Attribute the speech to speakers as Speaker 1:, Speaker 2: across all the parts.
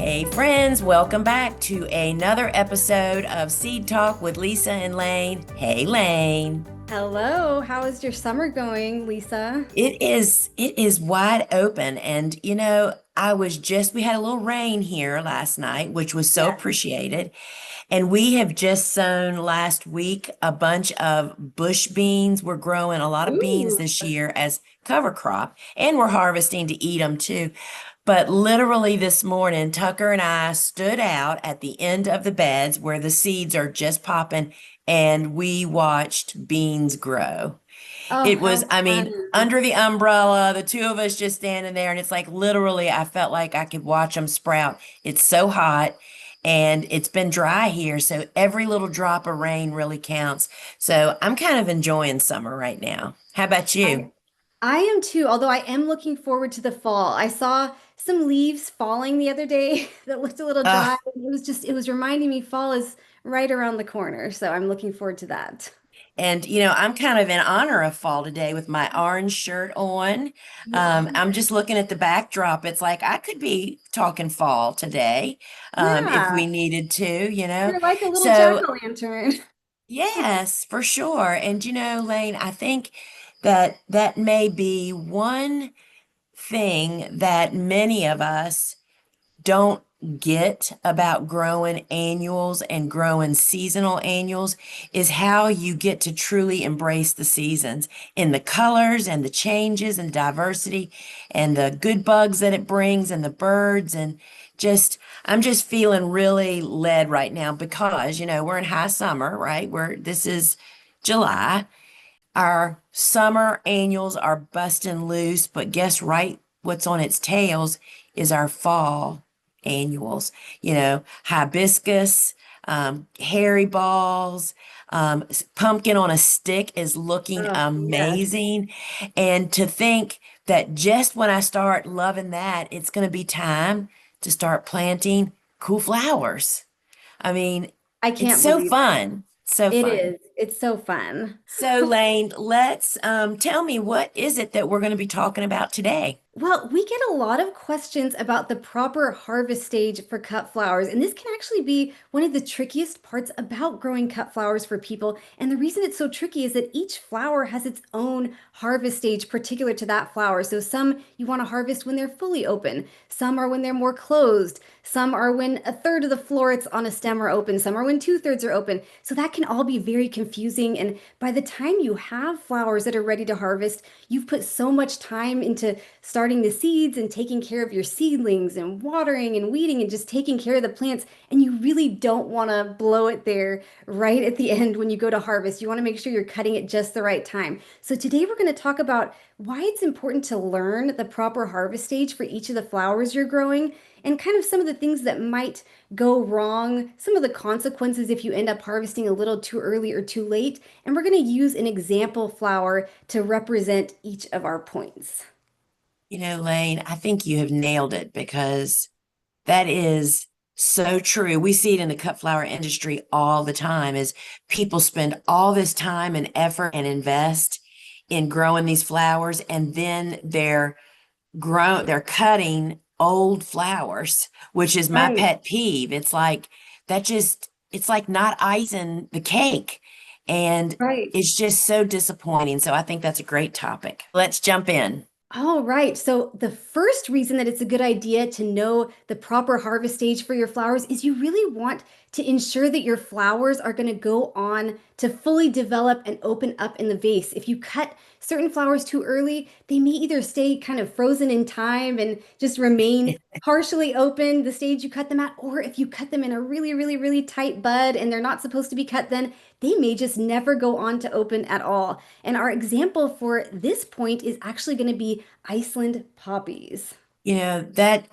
Speaker 1: Hey friends, welcome back to another episode of Seed Talk with Lisa and Layne. Hey Layne.
Speaker 2: Hello, how is your summer going, Lisa?
Speaker 1: It is wide open, and we had a little rain here last night, which was so
Speaker 2: Yeah.
Speaker 1: appreciated. And we have just sown last week a bunch of bush beans. We're growing a lot of beans
Speaker 2: Ooh.
Speaker 1: this year as cover crop, and we're harvesting to eat them too. But literally this morning, Tucker and I stood out at the end of the beds where the seeds are just popping, and we watched beans grow.
Speaker 2: Oh,
Speaker 1: It was,
Speaker 2: how
Speaker 1: I mean,
Speaker 2: fun.
Speaker 1: under the umbrella, the two of us just standing there, and it's like literally, I felt like I could watch them sprout. It's so hot, and it's been dry here, so every little drop of rain really counts. So I'm kind of enjoying summer right now. How about
Speaker 2: I
Speaker 1: you?
Speaker 2: I am too, although I am looking forward to the fall. I saw some leaves falling the other day that looked a little dry. It was reminding me fall is right around the corner, so I'm looking forward to that.
Speaker 1: And, I'm kind of in honor of fall today with my orange shirt on.
Speaker 2: You are.
Speaker 1: I'm just looking at the backdrop. It's like I could be talking fall today, if
Speaker 2: Yeah,
Speaker 1: we needed to.
Speaker 2: you're like a little
Speaker 1: So,
Speaker 2: jack-o'-lantern.
Speaker 1: yes, for sure. And, Lane, I think that that may be one thing that many of us don't get about growing annuals and growing seasonal annuals is how you get to truly embrace the seasons in the colors and the changes and diversity and the good bugs that it brings and the birds and just I'm just feeling really led right now because we're in high summer, right? This is July. Our summer annuals are busting loose, but guess right what's on its tails is our fall annuals. Hibiscus, hairy balls, pumpkin on a stick is looking
Speaker 2: Oh, yes.
Speaker 1: amazing. And to think that just when I start loving that, it's going to be time to start planting cool flowers. I mean,
Speaker 2: I
Speaker 1: it's
Speaker 2: can't
Speaker 1: so
Speaker 2: believe it.
Speaker 1: fun. So
Speaker 2: It
Speaker 1: fun.
Speaker 2: is. It's so fun.
Speaker 1: So, Lane, let's tell me what is it that we're going to be talking about today?
Speaker 2: Well, we get a lot of questions about the proper harvest stage for cut flowers, and this can actually be one of the trickiest parts about growing cut flowers for people. And the reason it's so tricky is that each flower has its own harvest stage particular to that flower. So some you want to harvest when they're fully open, some are when they're more closed, some are when a third of the florets on a stem are open, some are when two-thirds are open. So that can all be very confusing. And by the time you have flowers that are ready to harvest, you've put so much time into starting the seeds and taking care of your seedlings and watering and weeding and just taking care of the plants. And you really don't want to blow it there right at the end when you go to harvest. You want to make sure you're cutting it just the right time. So today we're going to talk about why it's important to learn the proper harvest stage for each of the flowers you're growing and kind of some of the things that might go wrong, some of the consequences if you end up harvesting a little too early or too late. And we're going to use an example flower to represent each of our points.
Speaker 1: Lane, I think you have nailed it because that is so true. We see it in the cut flower industry all the time as people spend all this time and effort and invest in growing these flowers and then they're cutting old flowers, which is my
Speaker 2: Right.
Speaker 1: pet peeve. It's like it's like not icing the cake. And
Speaker 2: Right.
Speaker 1: it's just so disappointing. So I think that's a great topic. Let's jump in.
Speaker 2: All right. So the first reason that it's a good idea to know the proper harvest stage for your flowers is you really want to ensure that your flowers are going to go on to fully develop and open up in the vase. If you cut certain flowers too early, they may either stay kind of frozen in time and just remain partially open the stage you cut them at, or if you cut them in a really, really, really tight bud and they're not supposed to be cut, then they may just never go on to open at all. And our example for this point is actually going to be Iceland poppies.
Speaker 1: That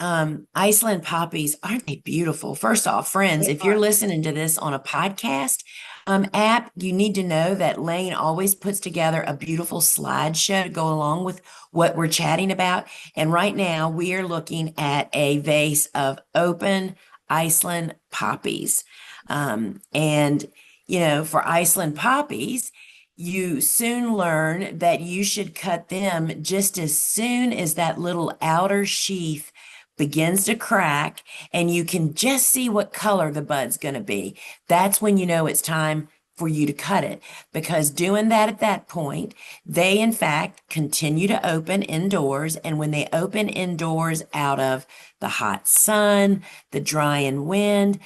Speaker 1: Iceland poppies, aren't they beautiful? First off, friends,
Speaker 2: They
Speaker 1: if you're
Speaker 2: are.
Speaker 1: listening to this on a podcast app, you need to know that Layne always puts together a beautiful slideshow to go along with what we're chatting about. And right now, we are looking at a vase of open Iceland poppies. For Iceland poppies, you soon learn that you should cut them just as soon as that little outer sheath begins to crack and you can just see what color the bud's going to be. That's when you know it's time for you to cut it, because doing that at that point, they in fact continue to open indoors. And when they open indoors out of the hot sun, the drying wind,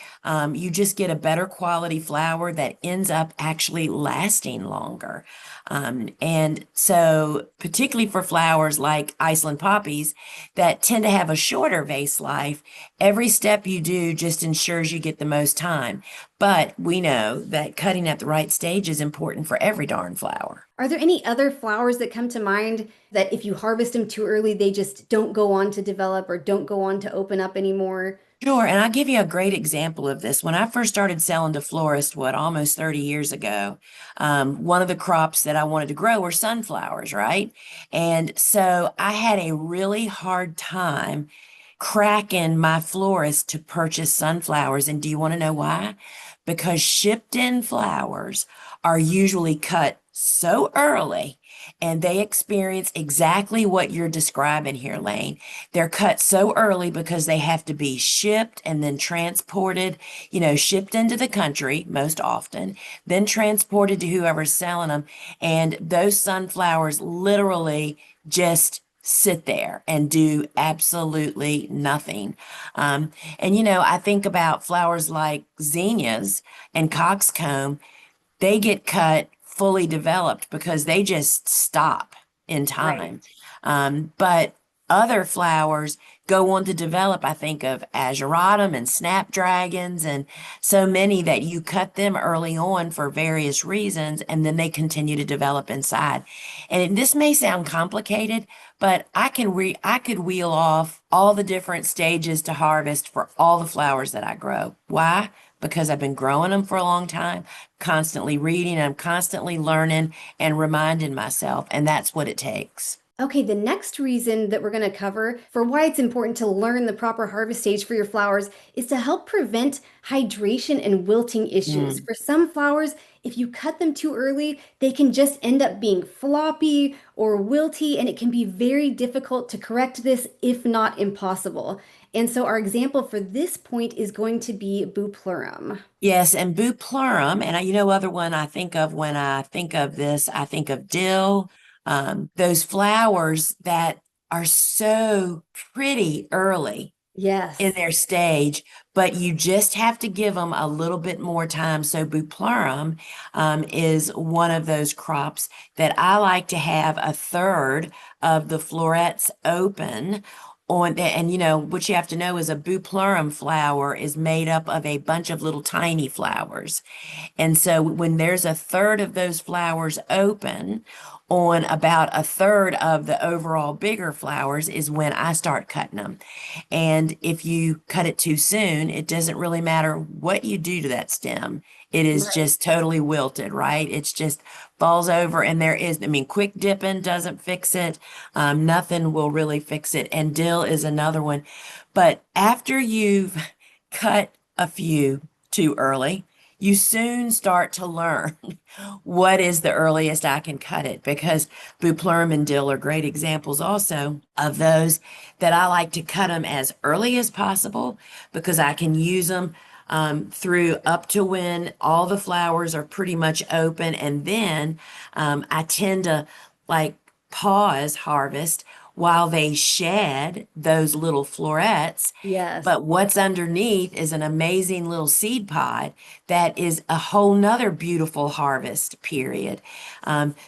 Speaker 1: you just get a better quality flower that ends up actually lasting longer. And so, particularly for flowers like Iceland poppies that tend to have a shorter vase life, every step you do just ensures you get the most time. But we know that cutting at the right stage is important for every darn flower.
Speaker 2: Are there any other flowers that come to mind that if you harvest them too early, they just don't go on to develop or don't go on to open up anymore?
Speaker 1: Sure, and I'll give you a great example of this. When I first started selling to florists, almost 30 years ago, one of the crops that I wanted to grow were sunflowers, right? And so I had a really hard time cracking my florist to purchase sunflowers. And do you want to know why? Because shipped in flowers are usually cut so early and they experience exactly what you're describing here, Layne. They're cut so early because they have to be shipped and then transported, shipped into the country most often, then transported to whoever's selling them. And those sunflowers literally just sit there and do absolutely nothing. And I think about flowers like zinnias and coxcomb. They get cut fully developed because they just stop in time.
Speaker 2: Right.
Speaker 1: But other flowers go on to develop. I think of ageratum and snapdragons and so many that you cut them early on for various reasons, and then they continue to develop inside. And this may sound complicated, but I could wheel off all the different stages to harvest for all the flowers that I grow. Why? Because I've been growing them for a long time, constantly reading, I'm constantly learning and reminding myself, and that's what it takes.
Speaker 2: Okay, the next reason that we're going to cover for why it's important to learn the proper harvest stage for your flowers is to help prevent hydration and wilting issues.
Speaker 1: Mm.
Speaker 2: For some flowers, if you cut them too early, they can just end up being floppy or wilty, and it can be very difficult to correct this, if not impossible. And so, our example for this point is going to be Bupleurum.
Speaker 1: Yes, and buplurum, and other one I think of when I think of this, I think of dill. Those flowers that are so pretty early in
Speaker 2: Yes.
Speaker 1: their stage, but you just have to give them a little bit more time. So buplurum is one of those crops that I like to have a third of the florets open on, and what you have to know is a buplurum flower is made up of a bunch of little tiny flowers. And so when there's a third of those flowers open on about a third of the overall bigger flowers is when I start cutting them. And if you cut it too soon, it doesn't really matter what you do to that stem. It is
Speaker 2: Right.
Speaker 1: just totally wilted, right? It's just falls over and quick dipping doesn't fix it. Nothing will really fix it. And dill is another one. But after you've cut a few too early, you soon start to learn what is the earliest I can cut it, because buplurum and dill are great examples also of those that I like to cut them as early as possible because I can use them through up to when all the flowers are pretty much open. And then I tend to like pause harvest while they shed those little florets.
Speaker 2: Yes.
Speaker 1: But what's underneath is an amazing little seed pod that is a whole nother beautiful harvest period.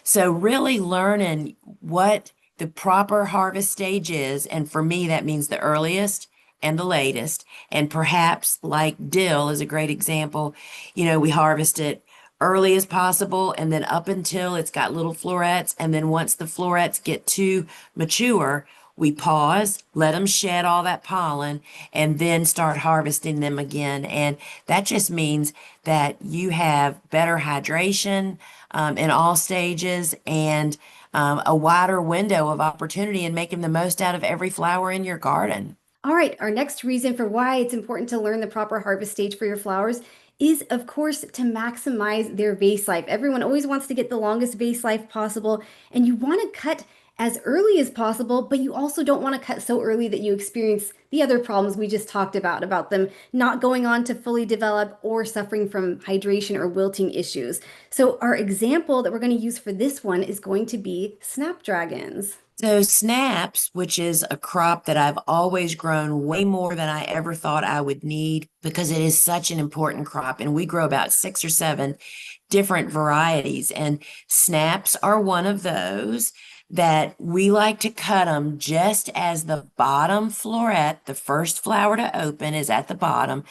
Speaker 1: So really learning what the proper harvest stage is, and for me, that means the earliest and the latest. And perhaps like dill is a great example. We harvest it early as possible and then up until it's got little florets. And then once the florets get too mature, we pause, let them shed all that pollen, and then start harvesting them again. And that just means that you have better hydration in all stages and a wider window of opportunity and making the most out of every flower in your garden.
Speaker 2: All right, our next reason for why it's important to learn the proper harvest stage for your flowers is, of course, to maximize their vase life. Everyone always wants to get the longest vase life possible, and you want to cut as early as possible, but you also don't want to cut so early that you experience the other problems we just talked about them not going on to fully develop or suffering from hydration or wilting issues. So our example that we're going to use for this one is going to be snapdragons.
Speaker 1: So snaps, which is a crop that I've always grown way more than I ever thought I would need because it is such an important crop. And we grow about 6 or 7 different varieties. And snaps are one of those that we like to cut them just as the bottom floret, the first flower to open is at the bottom,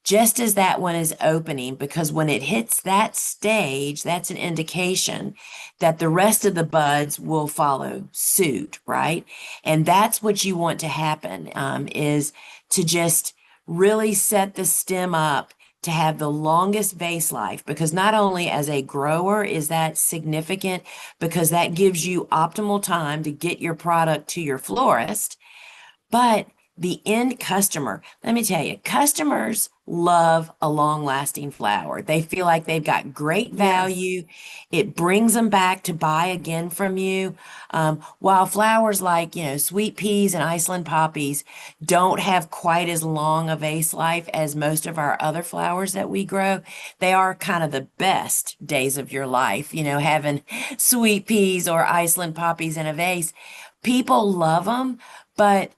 Speaker 1: just as that one is opening, because when it hits that stage, that's an indication that the rest of the buds will follow suit, right? And that's what you want to happen, is to just really set the stem up to have the longest vase life, because not only as a grower is that significant, because that gives you optimal time to get your product to your florist, but the end customer, let me tell you, customers love a long-lasting flower. They feel like they've got great
Speaker 2: Yes.
Speaker 1: value. It brings them back to buy again from you. While flowers like, sweet peas and Iceland poppies don't have quite as long a vase life as most of our other flowers that we grow, they are kind of the best days of your life, having sweet peas or Iceland poppies in a vase. People love them, but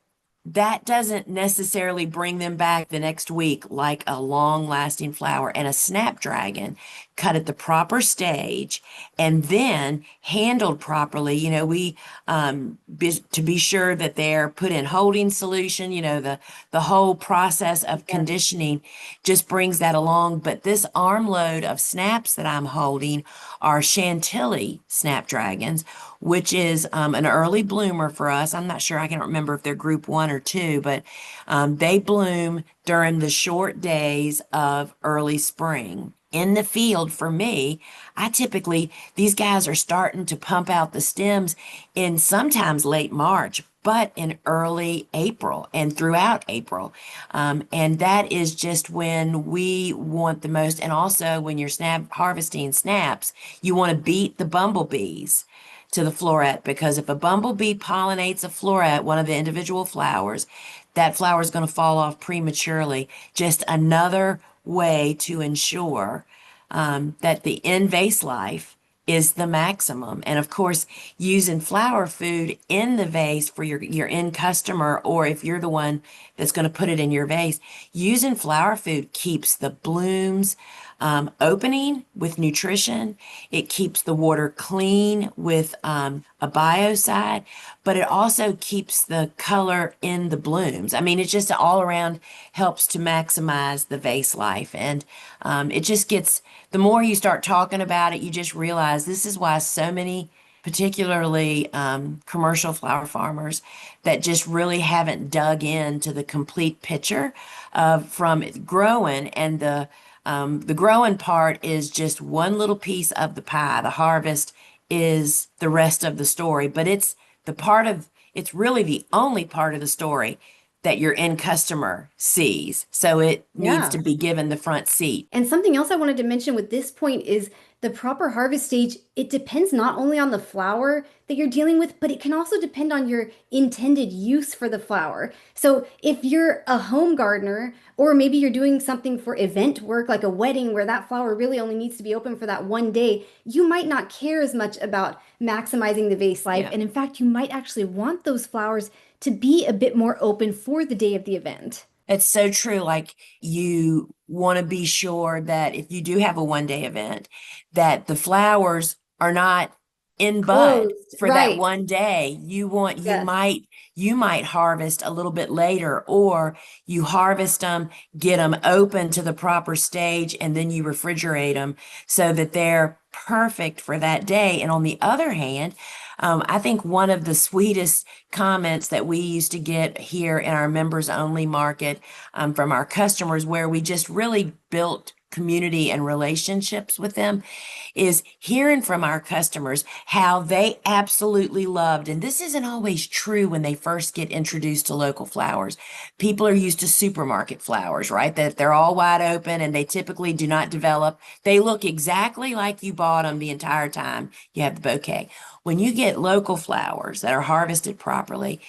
Speaker 1: that doesn't necessarily bring them back the next week like a long lasting flower. And a snapdragon cut at the proper stage and then handled properly, to be sure that they're put in holding solution, the whole process of
Speaker 2: Yes.
Speaker 1: conditioning just brings that along. But this armload of snaps that I'm holding are Chantilly snapdragons, which is an early bloomer for us. I'm not sure, I can't remember if they're group 1 or 2, but they bloom during the short days of early spring. In the field for me, these guys are starting to pump out the stems in sometimes late March, but in early April and throughout April. And that is just when we want the most. And also when you're harvesting snaps, you want to beat the bumblebees to the floret, because if a bumblebee pollinates a floret, one of the individual flowers, that flower is going to fall off prematurely. Just another way to ensure that the end vase life is the maximum. And of course, using flower food in the vase for your end customer, or if you're the one that's going to put it in your vase, using flower food keeps the blooms opening with nutrition. It keeps the water clean with a biocide, but it also keeps the color in the blooms. I mean, it just all around helps to maximize the vase life. And it just gets, the more you start talking about it, you just realize this is why so many, particularly commercial flower farmers, that just really haven't dug into the complete picture of from growing, and the growing part is just one little piece of the pie. The harvest is the rest of the story, but it's really the only part of the story that your end customer sees. So it needs to
Speaker 2: Yeah.
Speaker 1: be given the front seat.
Speaker 2: And something else I wanted to mention with this point is the proper harvest stage. It depends not only on the flower that you're dealing with, but it can also depend on your intended use for the flower. So if you're a home gardener, or maybe you're doing something for event work, like a wedding where that flower really only needs to be open for that one day, you might not care as much about maximizing the vase life.
Speaker 1: Yeah.
Speaker 2: And in fact, you might actually want those flowers to be a bit more open for the day of the event.
Speaker 1: It's so true. Like, you want to be sure that if you do have a 1 day event, that the flowers are not in bud
Speaker 2: Closed.
Speaker 1: for that
Speaker 2: Right.
Speaker 1: 1 day.
Speaker 2: Yes.
Speaker 1: You might harvest a little bit later, or you harvest them, get them open to the proper stage, and then you refrigerate them so that they're perfect for that day. And on the other hand, I think one of the sweetest comments that we used to get here in our members only market from our customers, where we just really built community and relationships with them is hearing from our customers how they absolutely loved, and this isn't always true when they first get introduced to local flowers. People are used to supermarket flowers, right? That they're all wide open and they typically do not develop. They look exactly like you bought them the entire time you have the bouquet. When you get local flowers that are harvested properly,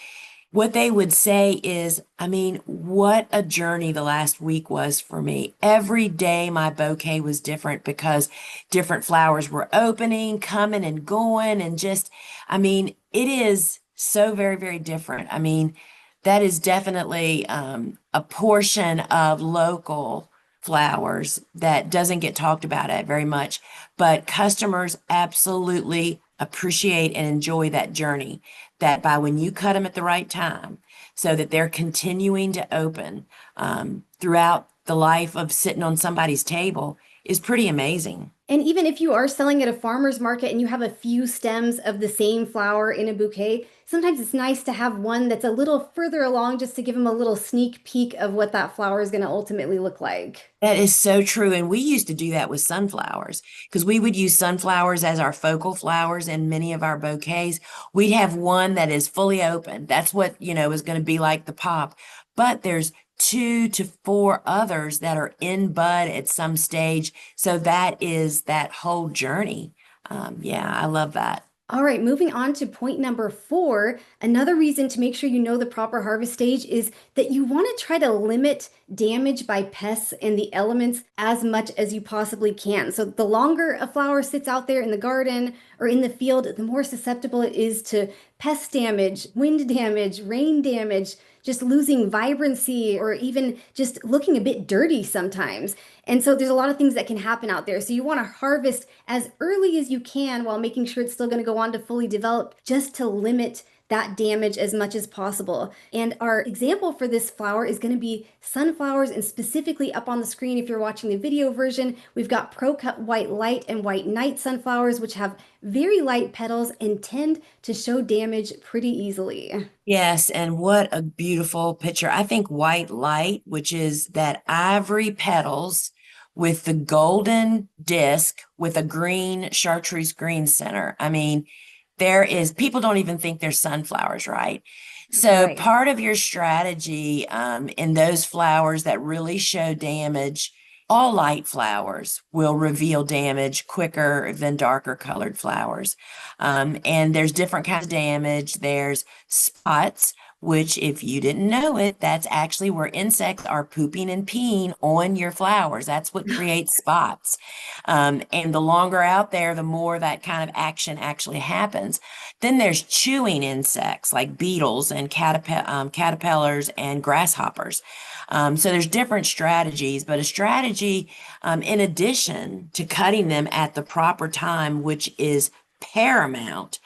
Speaker 1: what they would say is, I mean, what a journey the last week was for me. Every day my bouquet was different because different flowers were opening, coming and going, and just, I mean, it is so very, very different. I mean, that is definitely a portion of local flowers that doesn't get talked about it very much, but customers absolutely appreciate and enjoy that journey, that by when you cut them at the right time so that they're continuing to open throughout the life of sitting on somebody's table is pretty amazing.
Speaker 2: And even if you are selling at a farmer's market and you have a few stems of the same flower in a bouquet, sometimes it's nice to have one that's a little further along just to give them a little sneak peek of what that flower is going to ultimately look like.
Speaker 1: That is so true. And we used to do that with sunflowers because we would use sunflowers as our focal flowers in many of our bouquets. We'd have one that is fully open. That's what, is going to be like the pop. But there's 2 to 4 others that are in bud at some stage. So that is that whole journey. Yeah, I love that.
Speaker 2: All right, moving on to point number 4. Another reason to make sure you know the proper harvest stage is that you want to try to limit damage by pests and the elements as much as you possibly can. So the longer a flower sits out there in the garden or in the field, the more susceptible it is to pest damage, wind damage, rain damage, just losing vibrancy, or even just looking a bit dirty sometimes. And so there's a lot of things that can happen out there. So you want to harvest as early as you can while making sure it's still going to go on to fully develop, just to limit that damage as much as possible. And our example for this flower is going to be sunflowers, and specifically up on the screen, if you're watching the video version, we've got Pro Cut White Light and White Night sunflowers, which have very light petals and tend to show damage pretty easily.
Speaker 1: Yes, and what a beautiful picture. I think white light, which is that ivory petals with the golden disc with a green chartreuse green center. I mean, people don't even think they're sunflowers, right? So
Speaker 2: Right.
Speaker 1: part of your strategy in those flowers that really show damage, all light flowers will reveal damage quicker than darker colored flowers. And there's different kinds of damage. There's spots, which if you didn't know it, that's actually where insects are pooping and peeing on your flowers. That's what creates spots. And the longer out there, the more that kind of action actually happens. Then there's chewing insects like beetles and caterpillars and grasshoppers. So there's different strategies, but a strategy, in addition to cutting them at the proper time, which is paramount,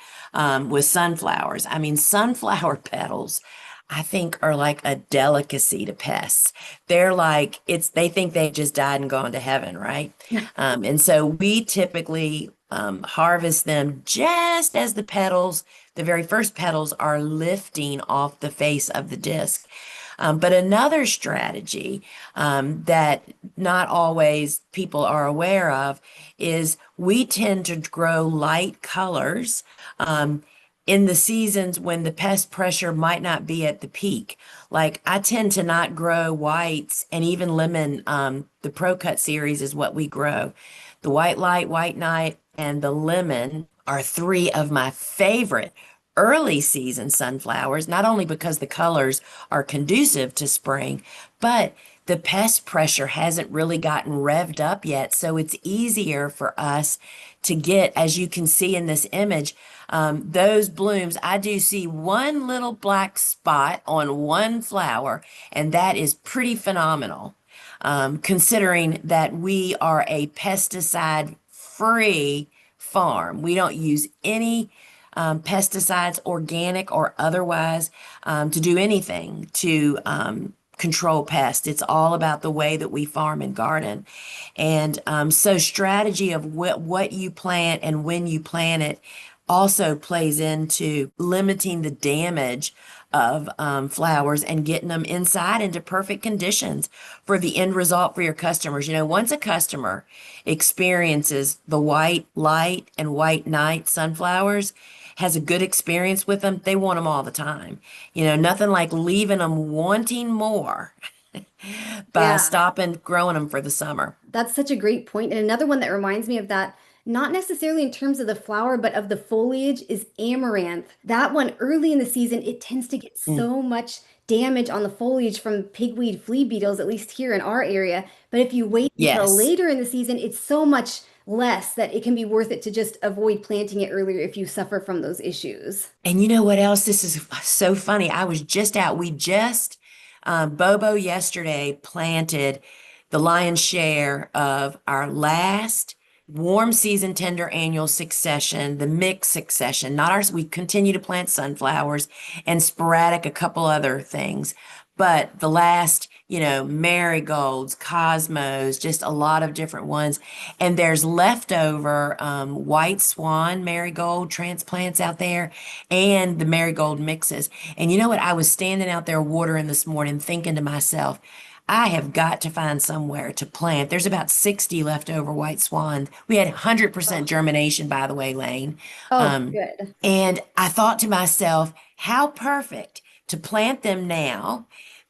Speaker 1: with sunflowers. I mean, sunflower petals, I think, are like a delicacy to pests. They think they just died and gone to heaven, right? And so we typically harvest them just as the very first petals are lifting off the face of the disc. But another strategy that not always people are aware of is we tend to grow light colors in the seasons when the pest pressure might not be at the peak. Like I tend to not grow whites and even lemon. The Pro Cut series is what we grow. The white light, white night, and the lemon are 3 of my favorite early season sunflowers, not only because the colors are conducive to spring, but the pest pressure hasn't really gotten revved up yet. So it's easier for us to get, as you can see in this image, those blooms. I do see one little black spot on one flower, and that is pretty phenomenal, considering that we are a pesticide-free farm. We don't use any pesticides, organic or otherwise, to do anything to control pests. It's all about the way that we farm and garden. And so strategy of what you plant and when you plant it also plays into limiting the damage of flowers and getting them inside into perfect conditions for the end result for your customers. Once a customer experiences the white light and white night sunflowers, has a good experience with them, they want them all the time. Nothing like leaving them wanting more by
Speaker 2: Yeah.
Speaker 1: stopping growing them for the summer.
Speaker 2: That's such a great point. And another one that reminds me of that, not necessarily in terms of the flower, but of the foliage, is amaranth. That one, early in the season, it tends to get
Speaker 1: Mm.
Speaker 2: so much damage on the foliage from pigweed flea beetles, at least here in our area. But if you wait until
Speaker 1: Yes.
Speaker 2: later in the season, it's so much less that it can be worth it to just avoid planting it earlier if you suffer from those issues.
Speaker 1: And you know what else? This is so funny. I was just out. Bobo yesterday planted the lion's share of our last warm season tender annual succession, the mixed succession, not ours. We continue to plant sunflowers and sporadic a couple other things. But the last, marigolds, cosmos, just a lot of different ones. And there's leftover white swan marigold transplants out there and the marigold mixes. And you know what? I was standing out there watering this morning thinking to myself, I have got to find somewhere to plant. There's about 60 leftover white swans. We had 100%
Speaker 2: Oh,
Speaker 1: germination, by the way, Layne.
Speaker 2: oh,
Speaker 1: Um,
Speaker 2: good.
Speaker 1: and I thought to myself, how perfect to plant them now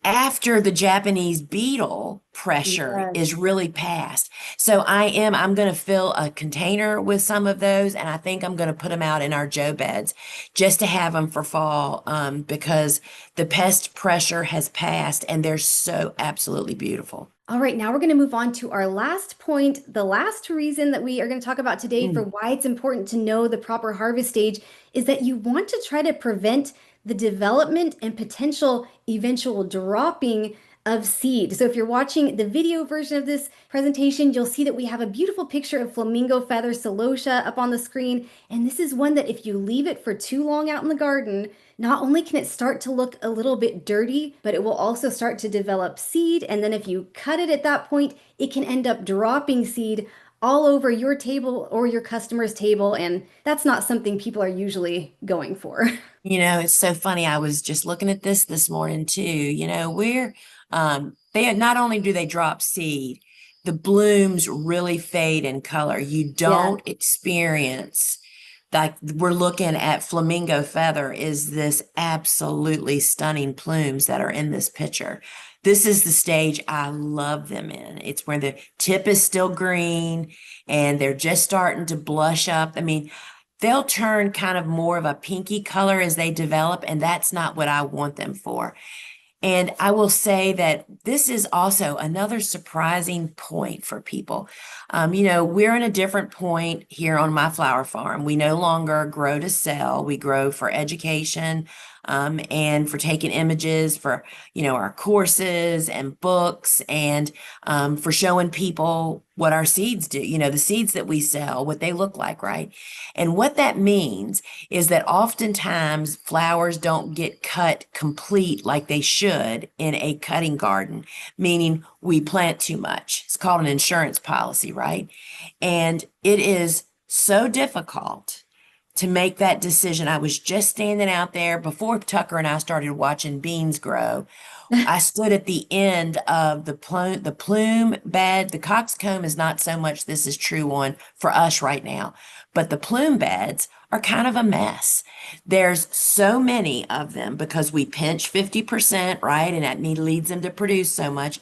Speaker 1: after the Japanese beetle pressure is
Speaker 2: Yes.
Speaker 1: really past. So I'm going to fill a container with some of those, and I think I'm going to put them out in our Joe beds just to have them for fall, because the pest pressure has passed and they're so absolutely beautiful.
Speaker 2: All right, now we're going to move on to our last point. The last reason that we are going to talk about today for
Speaker 1: Mm.
Speaker 2: why it's important to know the proper harvest stage is that you want to try to prevent the development and potential eventual dropping of seed. So if you're watching the video version of this presentation, you'll see that we have a beautiful picture of flamingo feather celosia up on the screen. And this is one that if you leave it for too long out in the garden, not only can it start to look a little bit dirty, but it will also start to develop seed. And then if you cut it at that point, it can end up dropping seed all over your table or your customer's table. And that's not something people are usually going for.
Speaker 1: It's so funny. I was just looking at this morning too. They not only do they drop seed, the blooms really fade in color. You
Speaker 2: Yeah.
Speaker 1: don't experience like we're looking at flamingo feather is this absolutely stunning plumes that are in this picture. This is the stage I love them in. It's where the tip is still green and they're just starting to blush up. I mean, they'll turn kind of more of a pinky color as they develop, and that's not what I want them for. And I will say that this is also another surprising point for people. We're in a different point here on my flower farm. We no longer grow to sell. We grow for education, and for taking images for, our courses and books and for showing people what our seeds do, the seeds that we sell, what they look like, right? And what that means is that oftentimes flowers don't get cut complete like they should in a cutting garden, meaning we plant too much. It's called an insurance policy, right? And it is so difficult to make that decision. I was just standing out there before Tucker and I started watching beans grow. I stood at the end of the plume bed. The coxcomb is not so much this is true on for us right now, but the plume beds are kind of a mess. There's so many of them because we pinch 50%, right? And that need leads them to produce so much.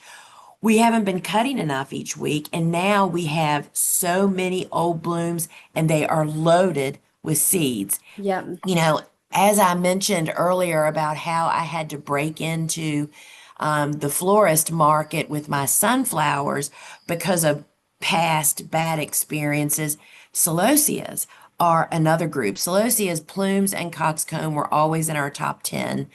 Speaker 1: We haven't been cutting enough each week, and now we have so many old blooms and they are loaded with seeds.
Speaker 2: Yep.
Speaker 1: You know, as I mentioned earlier about how I had to break into the florist market with my sunflowers because of past bad experiences, celosias are another group. Celosias, plumes, and coxcomb were always in our top 10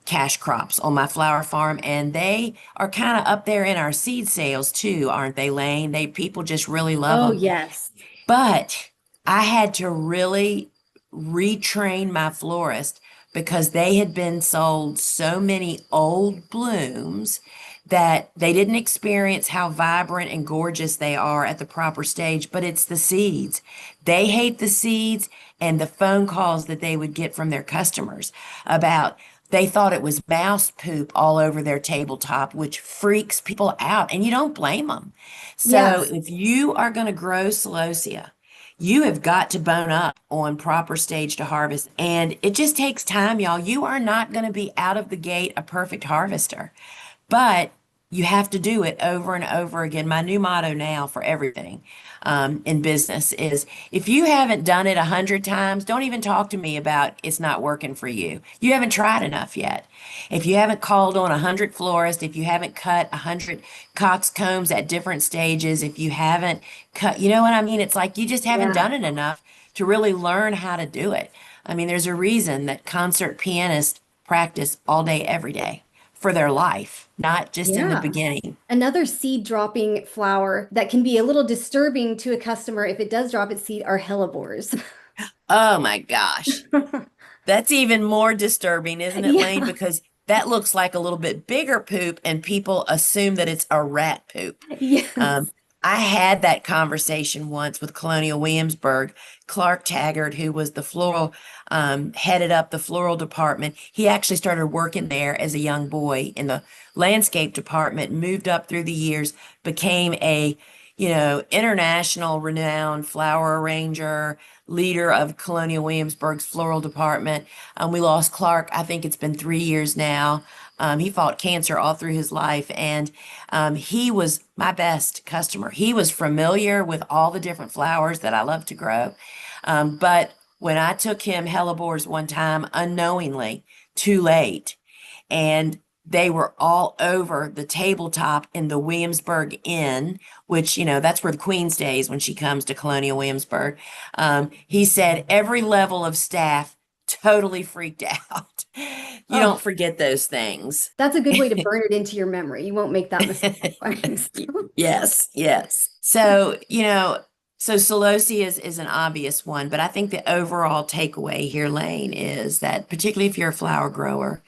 Speaker 1: cash crops on my flower farm, and they are kind of up there in our seed sales too, aren't they, Layne? People just really love
Speaker 2: Oh,
Speaker 1: them.
Speaker 2: yes.
Speaker 1: But I had to really retrain my florist because they had been sold so many old blooms that they didn't experience how vibrant and gorgeous they are at the proper stage, but it's the seeds. They hate the seeds and the phone calls that they would get from their customers about they thought it was mouse poop all over their tabletop, which freaks people out, and you don't blame them. So
Speaker 2: Yes.
Speaker 1: if you are going to grow celosia, you have got to bone up on proper stage to harvest. And it just takes time, y'all. You are not going to be out of the gate a perfect harvester, but you have to do it over and over again. My new motto now for everything in business is if you haven't done it 100 times, don't even talk to me about it's not working for you. You haven't tried enough yet. If you haven't called on 100 florists, if you haven't cut 100 coxcombs at different stages, if you haven't cut, you know what I mean? It's like you just haven't
Speaker 2: Yeah.
Speaker 1: done it enough to really learn how to do it. I mean, there's a reason that concert pianists practice all day, every day for their life, not just in the
Speaker 2: Yeah.
Speaker 1: beginning.
Speaker 2: Another seed dropping flower that can be a little disturbing to a customer if it does drop its seed are hellebores.
Speaker 1: Oh my gosh. That's even more disturbing, isn't it, Layne?
Speaker 2: Yeah.
Speaker 1: Because that looks like a little bit bigger poop, and people assume that it's a rat poop. Um,
Speaker 2: Yes.
Speaker 1: I had that conversation once with Colonial Williamsburg. Clark Taggart, who was the floral, headed up the floral department. He actually started working there as a young boy in the landscape department, moved up through the years, became a, international renowned flower arranger, leader of Colonial Williamsburg's floral department. We lost Clark. I think it's been 3 years now. He fought cancer all through his life, and he was my best customer. He was familiar with all the different flowers that I love to grow. But when I took him hellebores one time, unknowingly, too late, and they were all over the tabletop in the Williamsburg Inn, which, that's where the Queen stays when she comes to Colonial Williamsburg. He said every level of staff totally freaked out. You don't
Speaker 2: Oh,
Speaker 1: forget those things.
Speaker 2: that's a good way to burn it into your memory. You won't make that mistake twice.
Speaker 1: Yes, yes. So, so Solosea is an obvious one, but I think the overall takeaway here, Layne, is that particularly if you're a flower grower,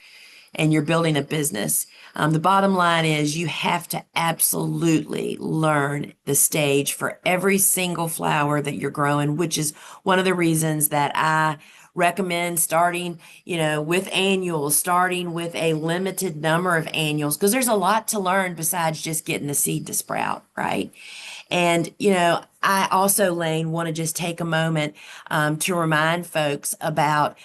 Speaker 1: and you're building a business, the bottom line is you have to absolutely learn the stage for every single flower that you're growing, which is one of the reasons that I recommend starting, with annuals, starting with a limited number of annuals, because there's a lot to learn besides just getting the seed to sprout, right? And, I also, Layne, want to just take a moment to remind folks about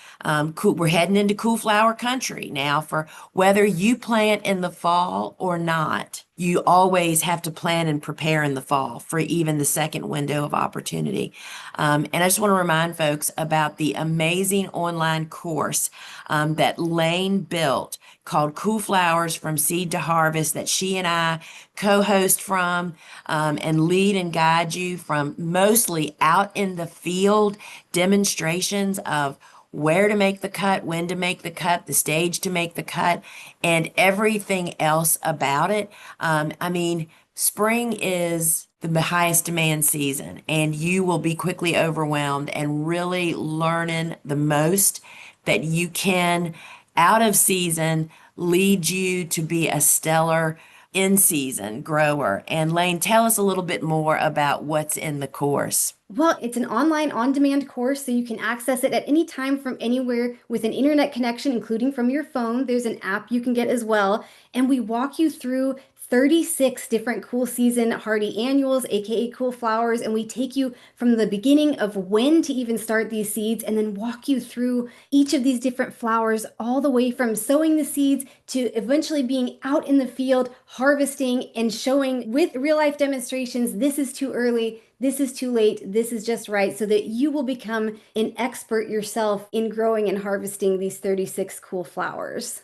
Speaker 1: we're heading into cool flower country now. For whether you plant in the fall or not, you always have to plan and prepare in the fall for even the second window of opportunity. And I just want to remind folks about the amazing online course that Layne built called Cool Flowers from Seed to Harvest that she and I co-host from and lead and guide you from mostly out in the field demonstrations of where to make the cut, when to make the cut, the stage to make the cut, and everything else about it. I mean, spring is the highest demand season, and you will be quickly overwhelmed and really learning the most that you can out of season lead you to be a stellar in season grower. And Layne, tell us a little bit more about what's in the course.
Speaker 2: Well, it's an online on-demand course, so you can access it at any time from anywhere with an internet connection, including from your phone. There's an app you can get as well. And we walk you through 36 different cool season hardy annuals, aka cool flowers, and we take you from the beginning of when to even start these seeds and then walk you through each of these different flowers, all the way from sowing the seeds to eventually being out in the field, harvesting and showing with real life demonstrations, this is too early, this is too late, this is just right, so that you will become an expert yourself in growing and harvesting these 36 cool flowers.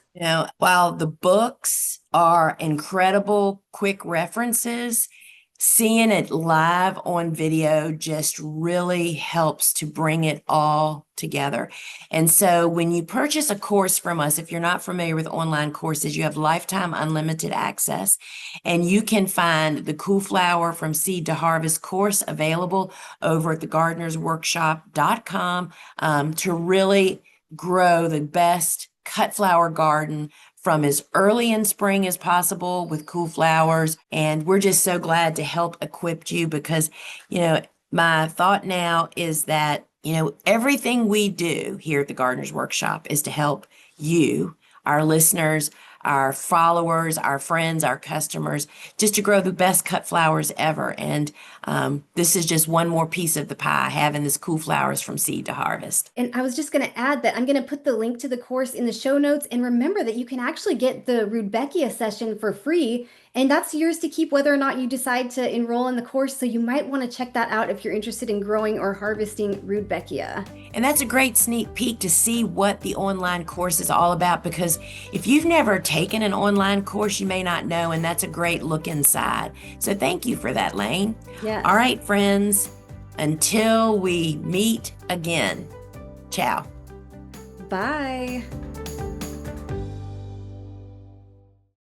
Speaker 1: While the books are incredible quick references, seeing it live on video just really helps to bring it all together. And so when you purchase a course from us, if you're not familiar with online courses, you have lifetime unlimited access, and you can find the Cool Flower from Seed to Harvest course available over at thegardenersworkshop.com to really grow the best cut flower garden from as early in spring as possible with cool flowers. And we're just so glad to help equip you because, my thought now is that, everything we do here at the Gardener's Workshop is to help you, our listeners, our followers, our friends, our customers, just to grow the best cut flowers ever. And this is just one more piece of the pie, having this cool flowers from seed to harvest.
Speaker 2: And I was just going to add that I'm going to put the link to the course in the show notes. And remember that you can actually get the Rudbeckia session for free. And that's yours to keep whether or not you decide to enroll in the course. So you might want to check that out if you're interested in growing or harvesting Rudbeckia.
Speaker 1: And that's a great sneak peek to see what the online course is all about, because if you've never taken an online course, you may not know, and that's a great look inside. So thank you for that, Layne.
Speaker 2: Yes.
Speaker 1: All right, friends, until we meet again. Ciao.
Speaker 2: Bye.